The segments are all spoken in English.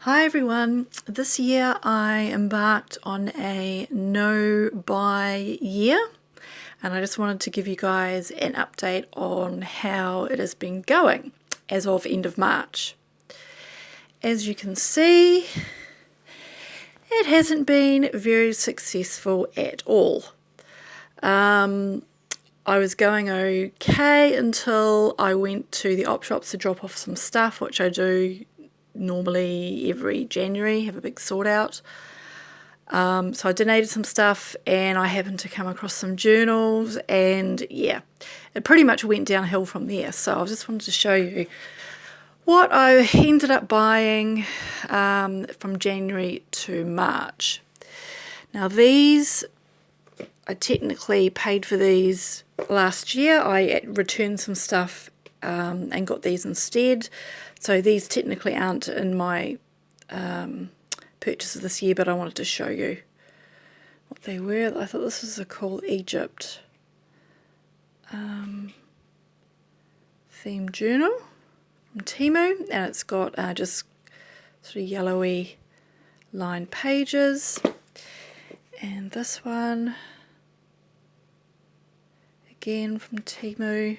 Hi everyone, this year I embarked on a no-buy year and I just wanted to give you guys an update on how it has been going as of end of March. As you can see, it hasn't been very successful at all. I was going okay until I went to the op shops to drop off some stuff, which I do normally every January, have a big sort out. So I donated some stuff and I happened to come across some journals, and yeah, it pretty much went downhill from there. So I just wanted to show you what I ended up buying from January to March. Now these, I technically paid for these last year. I returned some stuff and got these instead. So these technically aren't in my purchases this year, but I wanted to show you what they were. I thought this was a cool Egypt themed journal from Temu, and it's got just sort of yellowy lined pages. And this one, again from Temu.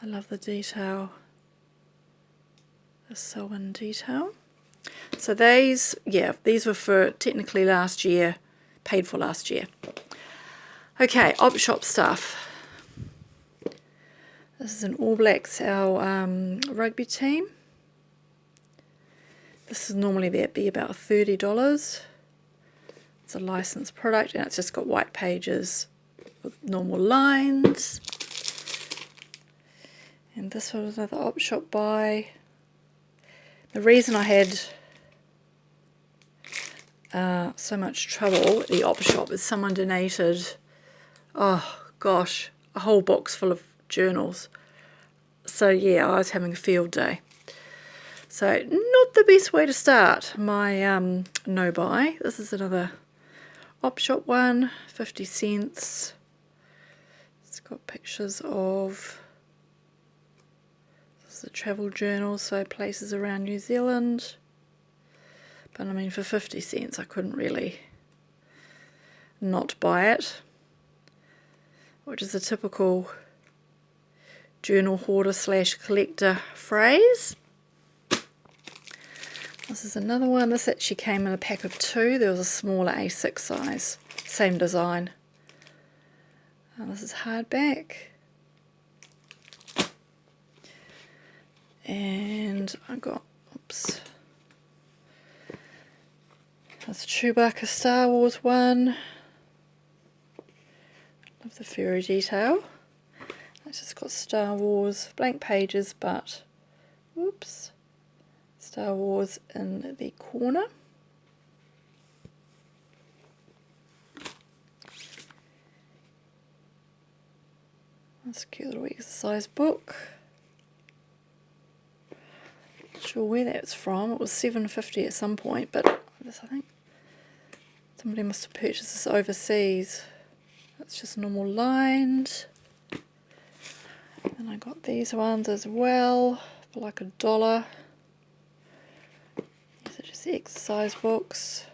I love the detail, the sew-in detail. So these were for technically last year, paid for last year. Okay, op shop stuff. This is an All Blacks, our rugby team. This is normally be about $30. It's a licensed product and it's just got white pages with normal lines. And this was another op shop buy. The reason I had so much trouble at the op shop is someone donated, oh gosh, a whole box full of journals. So yeah, I was having a field day. So not the best way to start my no buy. This is another op shop one, 50 cents. It's got pictures of, this is a travel journal, so places around New Zealand. But I mean, for 50 cents I couldn't really not buy it, which is a typical journal hoarder / collector phrase. This is another one. This actually came in a pack of 2. There was a smaller A6 size, same design. This is hardback. And I got, oops, that's a Chewbacca Star Wars one. Love the furry detail. It's just got Star Wars, blank pages, but, whoops, Star Wars in the corner. That's a cute little exercise book. Not sure where that's from. It was $7.50 at some point, but I think somebody must have purchased this overseas. It's just normal lined. And I got these ones as well for like $1. These are just the exercise books.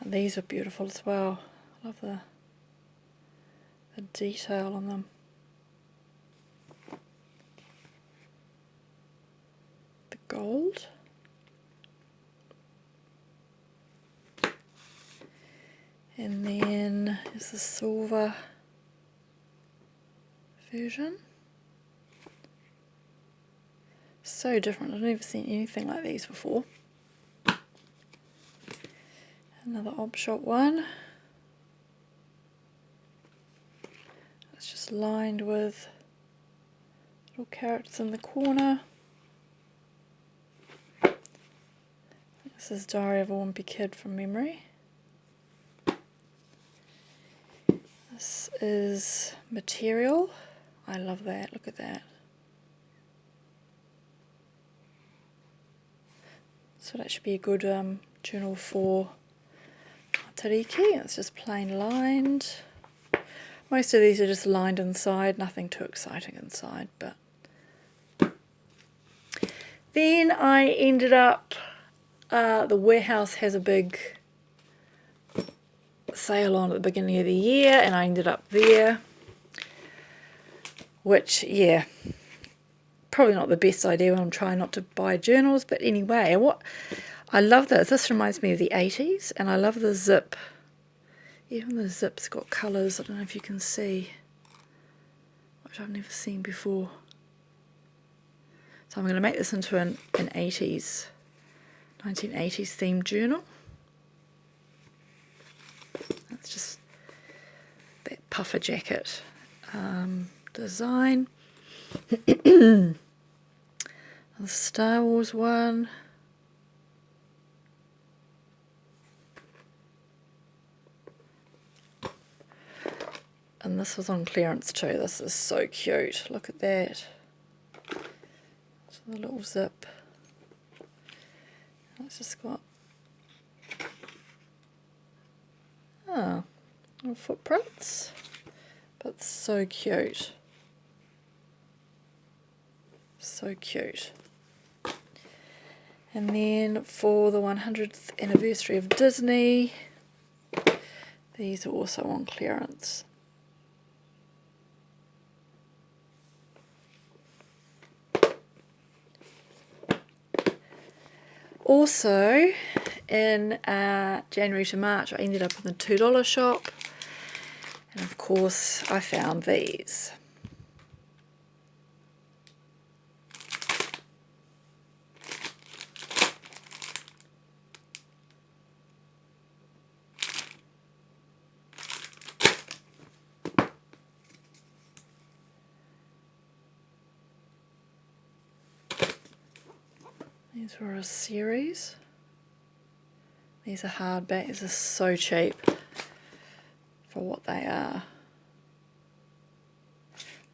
And these are beautiful as well. I love the detail on them. The gold. And then is the silver version. So different. I've never seen anything like these before. Another op shop one. It's just lined with little carrots in the corner. This is Diary of a Wimpy Kid from memory. This is Material. I love that. Look at that. So that should be a good journal for Matariki. It's just plain lined. Most of these are just lined inside, nothing too exciting inside. But then I ended up, the Warehouse has a big sale on at the beginning of the year, and I ended up there, which, yeah, probably not the best idea when I'm trying not to buy journals. But anyway, I love this. This reminds me of the 80s, and I love the zip. Even the zip's got colours. I don't know if you can see, which I've never seen before. So I'm going to make this into an 1980s themed journal. That's just that puffer jacket design. The Star Wars one. And this was on clearance too. This is so cute. Look at that. So the little zip. It's just got little footprints. But so cute. So cute. And then for the 100th anniversary of Disney, these are also on clearance. Also, in January to March, I ended up in the $2 shop, and of course I found these. These were a series. These are hardback. These are so cheap for what they are.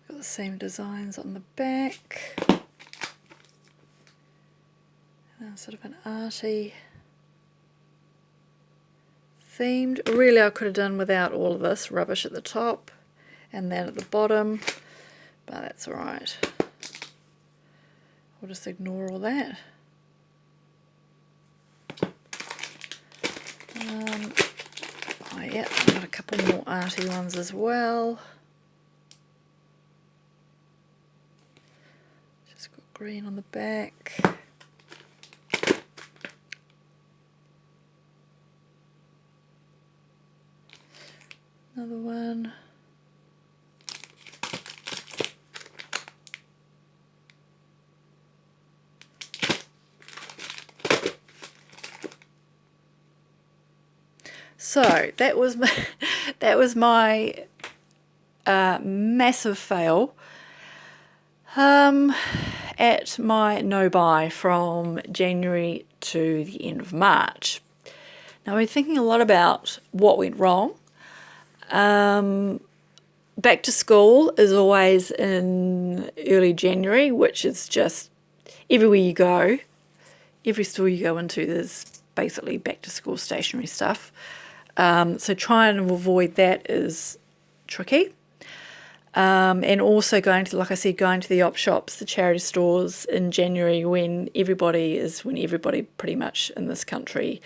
Got the same designs on the back. And sort of an arty themed. Really, I could have done without all of this rubbish at the top and that at the bottom, but that's alright. We'll just ignore all that. Oh yeah, I've got a couple more arty ones as well. Just got green on the back. Another one. So that was my massive fail at my no buy from January to the end of March. Now we're thinking a lot about what went wrong. Back to school is always in early January, which is just everywhere you go, every store you go into, there's basically back to school stationery stuff. So trying to avoid that is tricky. And also going to, like I said, going to the op shops, the charity stores in January when everybody pretty much in this country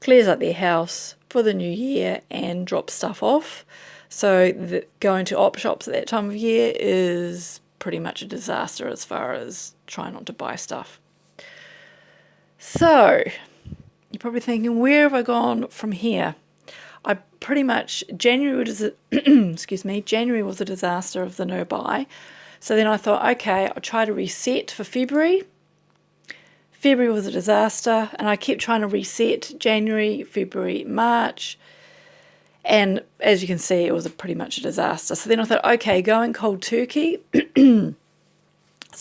clears up their house for the new year and drops stuff off. So going to op shops at that time of year is pretty much a disaster as far as trying not to buy stuff. So you're probably thinking, where have I gone from here? I pretty much, January was January was a disaster of the no buy. So then I thought, okay, I'll try to reset for February. February was a disaster, and I kept trying to reset January, February, March. And as you can see, it was pretty much a disaster. So then I thought, okay, going cold turkey, that's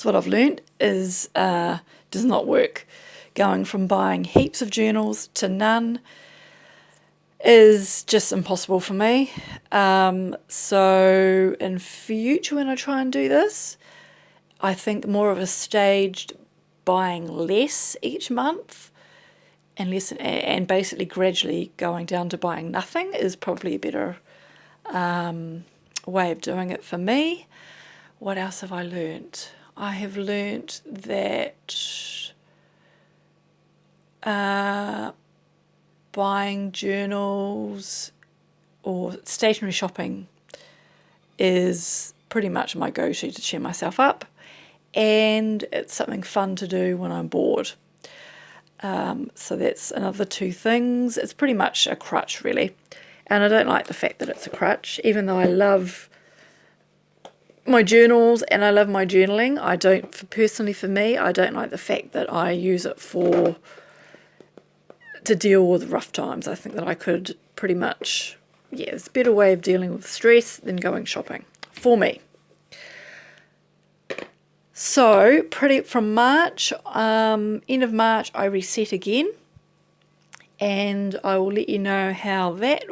what I've learned, is does not work. Going from buying heaps of journals to none is just impossible for me. So in future when I try and do this, I think more of a staged buying less each month and basically gradually going down to buying nothing is probably a better way of doing it for me. What else have I learnt? I have learnt that buying journals or stationery shopping is pretty much my go-to to cheer myself up, and it's something fun to do when I'm bored. So that's another two things. It's pretty much a crutch, really, and I don't like the fact that it's a crutch, even though I love my journals and I love my journaling. Personally for me, I don't like the fact that I use it to deal with rough times. I think that I could pretty much, it's a better way of dealing with stress than going shopping for me. So from March, end of March, I reset again, and I will let you know how that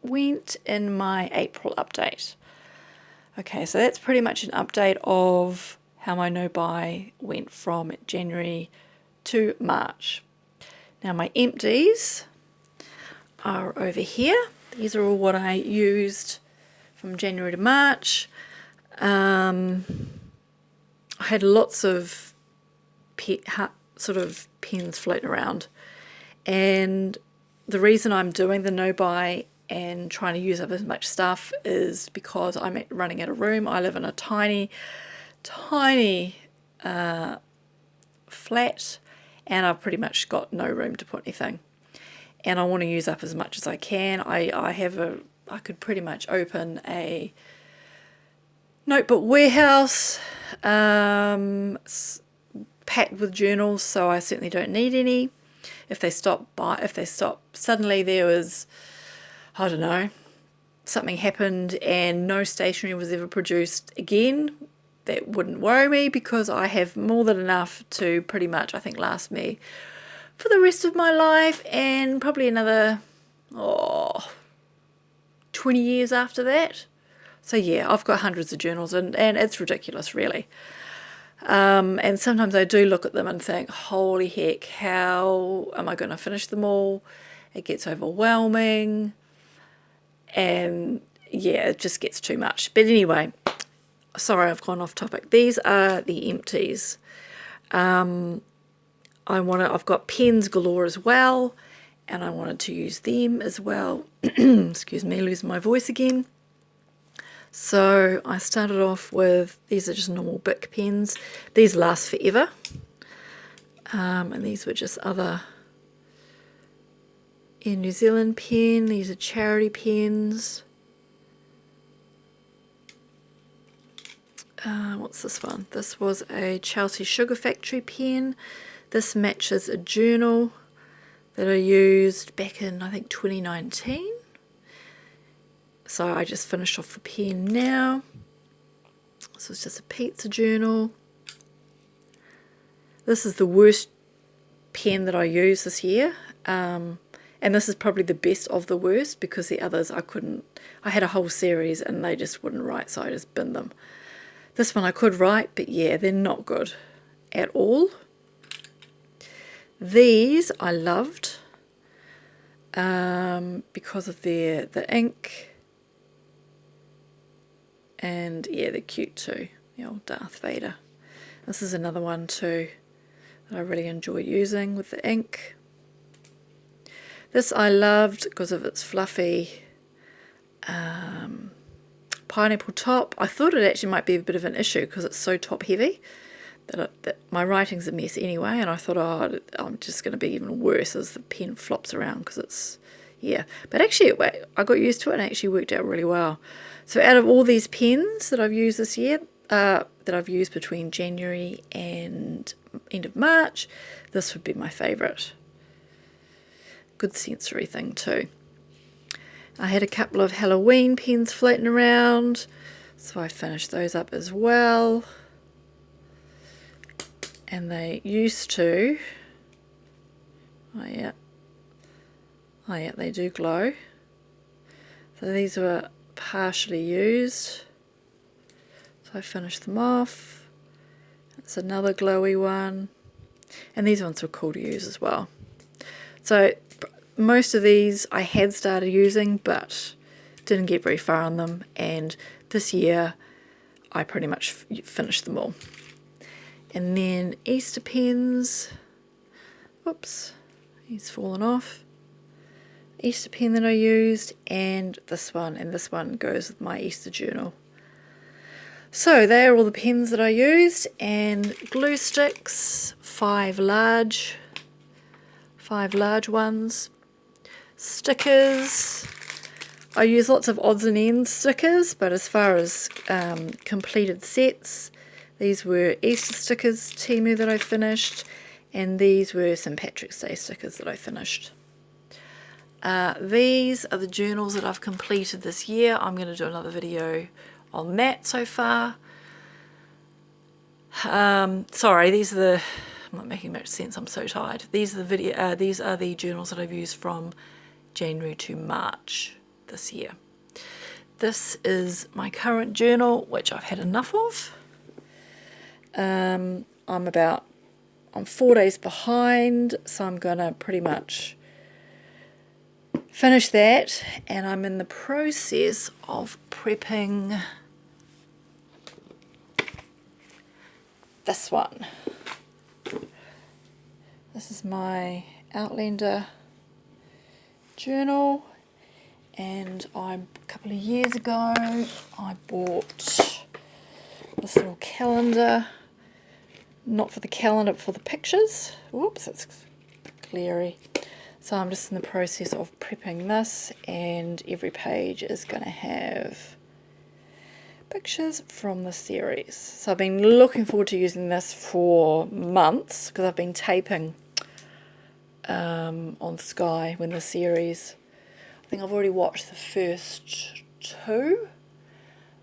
went in my April update. Okay, so that's pretty much an update of how my no-buy went from January to March. Now my empties are over here. These are all what I used from January to March. I had lots of sort of pens floating around, and the reason I'm doing the no-buy and trying to use up as much stuff is because I'm running out of room. I live in a tiny flat, and I've pretty much got no room to put anything, and I want to use up as much as I can. I could pretty much open a notebook warehouse packed with journals, so I certainly don't need any. If suddenly there was, I don't know, something happened and no stationery was ever produced again, that wouldn't worry me, because I have more than enough to pretty much, I think, last me for the rest of my life, and probably another 20 years after that. So yeah, I've got hundreds of journals, and it's ridiculous, really. And sometimes I do look at them and think, holy heck, how am I going to finish them all? It gets overwhelming, and yeah, it just gets too much. But anyway, sorry, I've gone off topic. These are the empties. I've got pens galore as well, and I wanted to use them as well. Excuse me, losing my voice again. So I started off with, these are just normal Bic pens. These last forever. And these were just other New Zealand pen. These are charity pens. What's this one? This was a Chelsea Sugar Factory pen. This matches a journal that I used back in, I think, 2019. So I just finished off the pen now. This is just a pizza journal. This is the worst pen that I used this year. And this is probably the best of the worst, because the others I had a whole series and they just wouldn't write, so I just binned them. This one I could write, but yeah, they're not good at all. These I loved because of the ink. And yeah, they're cute too, the old Darth Vader. This is another one too that I really enjoyed using with the ink. This I loved because of its fluffy pineapple top. I thought it actually might be a bit of an issue because it's so top heavy that my writing's a mess anyway, and I thought, I'm just going to be even worse as the pen flops around, because it's, yeah. But actually, I got used to it and it actually worked out really well. So out of all these pens that I've used this year, that I've used between January and end of March, this would be my favourite. Good sensory thing too. I had a couple of Halloween pens floating around, so I finished those up as well. And they used to, oh yeah, they do glow. So these were partially used, so I finished them off. It's another glowy one, and these ones were cool to use as well. So most of these I had started using, but didn't get very far on them, and this year I pretty much finished them all. And then Easter pens, whoops, he's fallen off. Easter pen that I used, and this one goes with my Easter journal. So they are all the pens that I used, and glue sticks, 5 large ones. Stickers, I use lots of odds and ends stickers, but as far as completed sets, these were Easter stickers, Temu, that I finished, and these were St. Patrick's Day stickers that I finished. These are the journals that I've completed this year. I'm going to do another video on that so far. Sorry, these are the... I'm not making much sense, I'm so tired. These are the journals that I've used from January to March this year. This is my current journal, which I've had enough of. I'm 4 days behind, so I'm gonna pretty much finish that, and I'm in the process of prepping this one. This is my Outlander journal, and a couple of years ago I bought this little calendar, not for the calendar but for the pictures. Whoops, it's glary. So I'm just in the process of prepping this, and every page is going to have pictures from the series. So I've been looking forward to using this for months, because I've been taping on Sky when the series, I think I've already watched the first 2,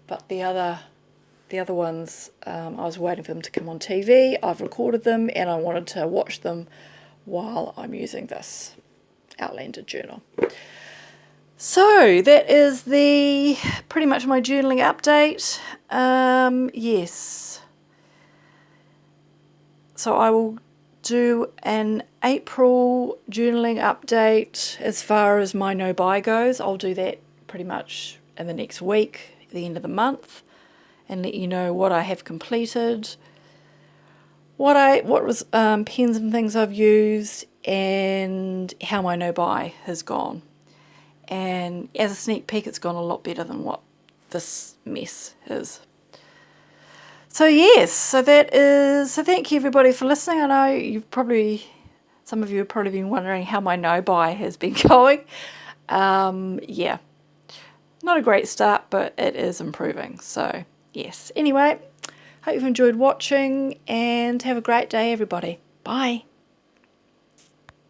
but the other ones, I was waiting for them to come on TV. I've recorded them, and I wanted to watch them while I'm using this Outlander journal. So that is pretty much my journaling update. Yes. So I will do an April journaling update as far as my no buy goes. I'll do that pretty much in the next week, at the end of the month, and let you know what I have completed, what was pens and things I've used, and how my no buy has gone. And as a sneak peek, it's gone a lot better than what this mess is. So yes, so thank you everybody for listening. I know some of you have probably been wondering how my no buy has been going. Yeah, not a great start, but it is improving. So yes, anyway, hope you've enjoyed watching, and have a great day everybody. Bye.